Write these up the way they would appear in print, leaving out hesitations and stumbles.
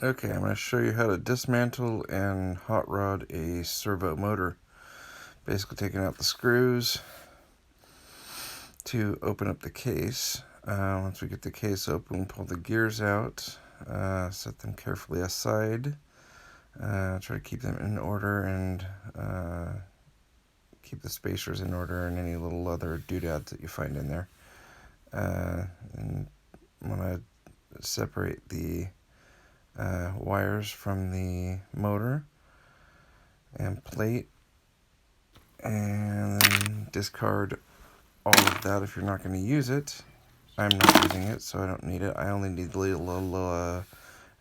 Okay, I'm going to show you how to dismantle and hot rod a servo motor. Basically taking out the screws to open up the case. Once we get the case open, pull the gears out, set them carefully aside, try to keep them in order and keep the spacers in order and any little other doodads that you find in there. And want to separate the wires from the motor and plate, and then discard all of that if you're not going to use it. I'm not using it, so I don't need it. I only need the little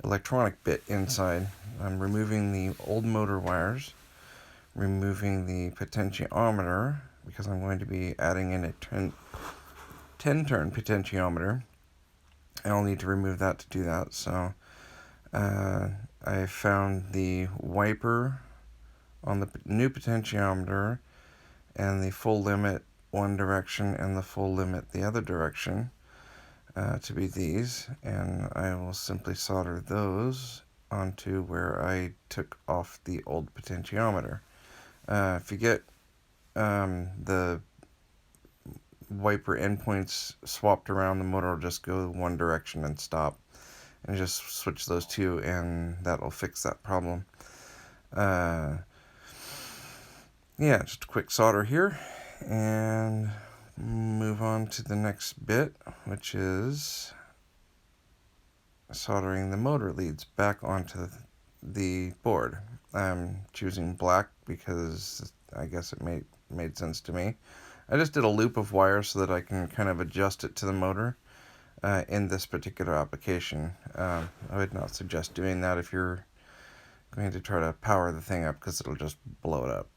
electronic bit inside. I'm removing the old motor wires, removing the potentiometer, because I'm going to be adding in a 10-turn potentiometer. I'll need to remove that to do that. So I found the wiper on the new potentiometer and the full limit one direction and the full limit the other direction to be these, and I will simply solder those onto where I took off the old potentiometer. If you get the wiper endpoints swapped around, the motor will just go one direction and stop, and just switch those two and that'll fix that problem. Yeah, just a quick solder here and move on to the next bit, which is soldering the motor leads back onto the board. I'm choosing black because I guess it made sense to me. I just did a loop of wire so that I can kind of adjust it to the motor in this particular application. I would not suggest doing that if you're going to try to power the thing up, because it'll just blow it up.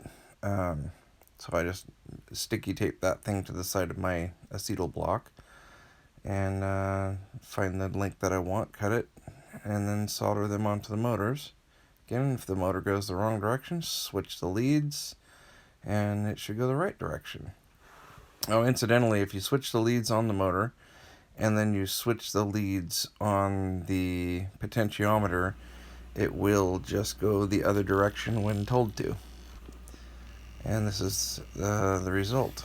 So I just sticky tape that thing to the side of my acetal block and find the length that I want, cut it, and then solder them onto the motors. Again, if the motor goes the wrong direction, switch the leads and it should go the right direction. Oh, incidentally, if you switch the leads on the motor and then you switch the leads on the potentiometer, it will just go the other direction when told to. And this is the result.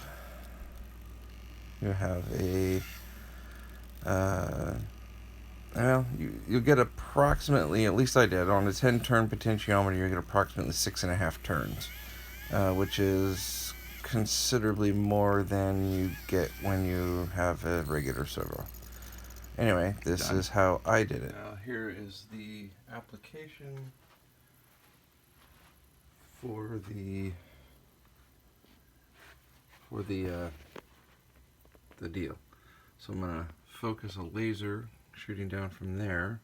You have a well, you'll get approximately, at least I did, on a 10-turn potentiometer, you get approximately 6.5 turns, which is considerably more than you get when you have a regular servo. Anyway, this is how I did it. Now here is the application for the deal. So I'm gonna focus a laser shooting down from there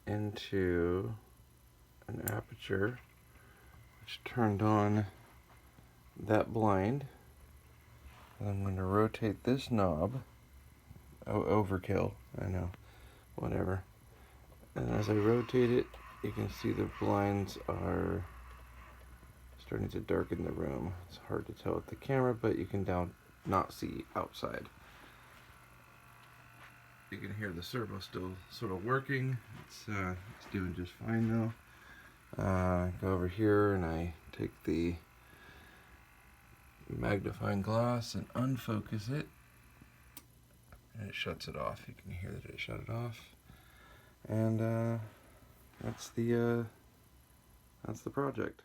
into an aperture which turned on that blind. And I'm going to rotate this knob. Oh, overkill, I know, whatever. And as I rotate it, you can see the blinds are starting to darken the room. It's hard to tell with the camera, but you can not see outside. You can hear the servo still sort of working. It's doing just fine though. Go over here and I take the magnifying glass and unfocus it, and it shuts it off. You can hear that it shut it off, and that's the project.